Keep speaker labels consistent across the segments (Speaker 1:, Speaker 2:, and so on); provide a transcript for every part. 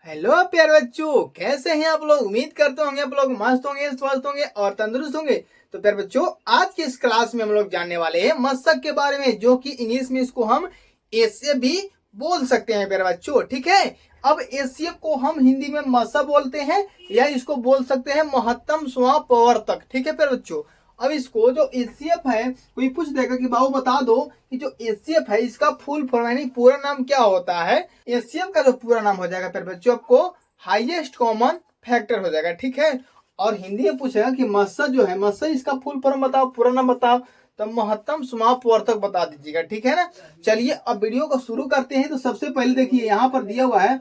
Speaker 1: Hello प्यारे बच्चों, कैसे हैं आप लोग। उम्मीद करते होंगे आप लोग मस्त होंगे, स्वस्थ होंगे और तंदुरुस्त होंगे। तो प्यारे बच्चों, आज की इस क्लास में हम लोग जानने वाले हैं मशक के बारे में, जो कि इंग्लिश में इसको हम एशियप भी बोल सकते हैं प्यारे बच्चों। ठीक है, अब एशियप को हम हिंदी में मशक बोलते हैं या इसको बोल सकते हैं महत्तम स्वप्रवर्तक। ठीक है प्यारे बच्चों, अब इसको जो एशियप है कोई पूछ देगा कि बाबू बता दो कि जो एशियप है इसका फुल फॉर्म यानी पूरा नाम क्या होता है। एशियप का जो पूरा नाम हो जाएगा फिर बच्चों आपको हाईएस्ट कॉमन फैक्टर हो जाएगा। ठीक है, और हिंदी में पूछेगा कि मत्स्य जो है मत्स्य इसका फुल फॉर्म बताओ, पूरा नाम बताओ, तो महत्तम समापवर्तक बता दीजिएगा। ठीक है ना। चलिए अब वीडियो को शुरू करते हैं। तो सबसे पहले देखिए यहाँ पर दिया हुआ है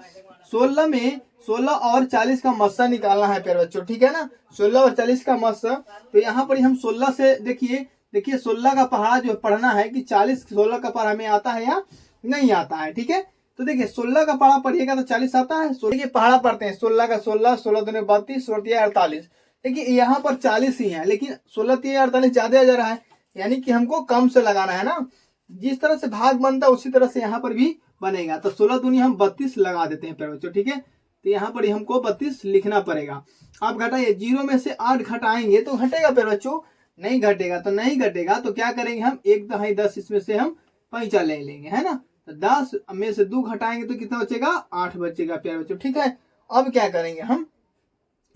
Speaker 1: 16 में 16 और 40 का मस्सा निकालना है प्यारे बच्चों। ठीक है ना, 16 और 40 का मस्सा। तो यहाँ पर हम 16 से देखिए 16 का पहाड़ा जो पढ़ना है कि 40 16 का पहाड़ा हमें आता है या नहीं आता है। ठीक है, तो देखिए 16 का पहाड़ा पढ़िएगा तो 40 आता है। 16 के पहाड़ा पढ़ते हैं, 16 का 16, 16 दूनी 32, 16 48। देखिए यहाँ पर 40 ही है, लेकिन 16 48 ज्यादा आ जा रहा है, यानी कि हमको कम से लगाना है ना। जिस तरह से भाग बनता है उसी तरह से यहाँ पर भी बनेगा। तो 16 दूनी हम 32 लगा देते हैं प्यारे बच्चों। ठीक है, तो यहाँ पर हमको 32 लिखना पड़ेगा। आप घटाइए, 0 में से 8 घटाएंगे तो घटेगा प्यारे बच्चों, नहीं घटेगा तो नहीं घटेगा। तो क्या करेंगे हम, 1 दहाई 10 इसमें से हम पैंचा ले लेंगे, है ना। तो 10 में से 2 घटाएंगे तो कितना बचेगा, 8 बचेगा प्यारे बच्चों। ठीक है, अब क्या करेंगे हम,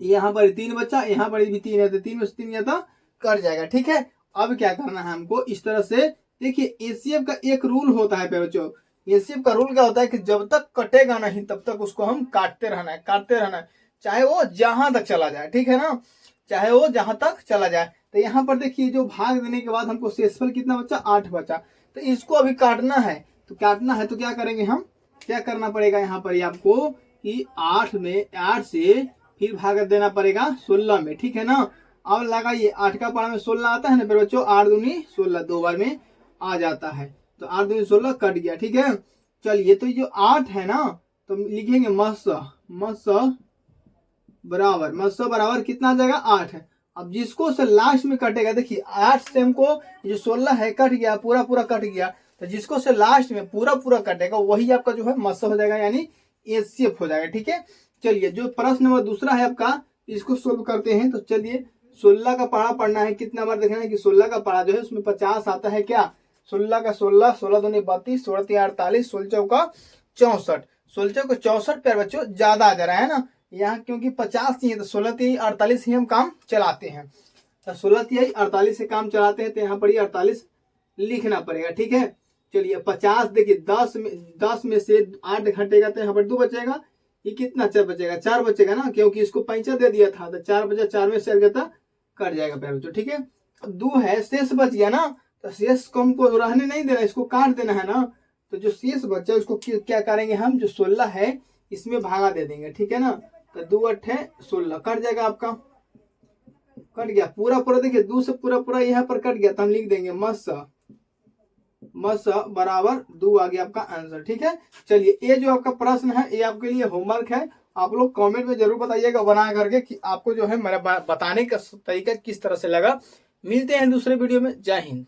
Speaker 1: यहाँ पर 3 बचा, यहाँ पर भी 3 है तो 3 में से 3 या तो कट जाएगा। ठीक है, अब क्या करना है हमको, इस तरह से देखिए एसीएफ का एक रूल होता है प्यारे बच्चों। एसीएफ का रूल क्या होता है कि जब तक कटेगा नहीं तब तक उसको हम काटते रहना है, काटते रहना है, चाहे वो जहां तक चला जाए। ठीक है ना, चाहे वो जहां तक चला जाए। तो यहाँ पर देखिए जो भाग देने के बाद हमको शेषफल कितना बचा, 8 बचा। तो इसको अभी काटना है, तो काटना है तो क्या करेंगे हम, क्या करना पड़ेगा यहाँ पर आपको कि 8 से फिर भाग देना पड़ेगा 16 में। ठीक है ना, अब लगाइए 8 का पहाड़ा में 16 आता है ना फिर बच्चों, 8 दूनी 16 दो बार में आ जाता है। तो 8 दूनी 16 कट गया। ठीक है, चलिए तो जो 8 है ना, तो लिखेंगे मत्स्य बराबर कितना आ जाएगा, 8 है। अब जिसको से लास्ट में कटेगा, देखिए 8 से हमको जो 16 है कट गया, पूरा पूरा कट गया। तो जिसको से लास्ट में पूरा पूरा कटेगा वही आपका जो है मत्स्य हो जाएगा, यानी एसीएफ हो जाएगा। ठीक है, चलिए जो प्रश्न नंबर दूसरा है आपका, इसको सोल्व करते हैं। तो चलिए 16 का पहाड़ा पढ़ना है, कितना बार देखना है कि 16 का पहाड़ा जो है उसमें 50 आता है क्या, 16 का 16, 16 दूनी 32, 16 48, 16 चौका 64, 16 को 64 प्यारे बच्चों ज्यादा आ जा रहा है ना यहाँ, क्योंकि 50 ही है तो 16 48 ही हम काम चलाते हैं। तो 16 48 से काम चलाते हैं, तो यहाँ पर 48 लिखना पड़ेगा। ठीक है, चलिए 50 देखिए 10 में से 8 घटेगा तो यहाँ पर 2 बचेगा, ये कितना 4 बचेगा, 4 बचेगा ना, क्योंकि इसको पैंचा दे दिया था। तो 4 बचा, 4 में से गया कट जाएगा प्यारे बच्चों। ठीक है, 2 है शेष बच गया ना, तो शेष को हमको रहने नहीं देना, इसको काट देना है ना। तो जो शेष बचा उसको क्या करेंगे हम, जो 16 है इसमें भागा दे देंगे। ठीक है ना, तो 2 8 16 कट जाएगा आपका, कट गया पूरा पूरा। देखिए 2 से पूरा पूरा यहाँ पर कट गया, तो हम लिख देंगे मस बराबर 2 आ गया आपका आंसर। ठीक है, चलिए ये जो आपका प्रश्न है ये आपके लिए होमवर्क है। आप लोग कमेंट में जरूर बताइएगा बना करके कि आपको जो है मेरा बताने का तरीका किस तरह से लगा। मिलते हैं दूसरे वीडियो में। जय हिंद।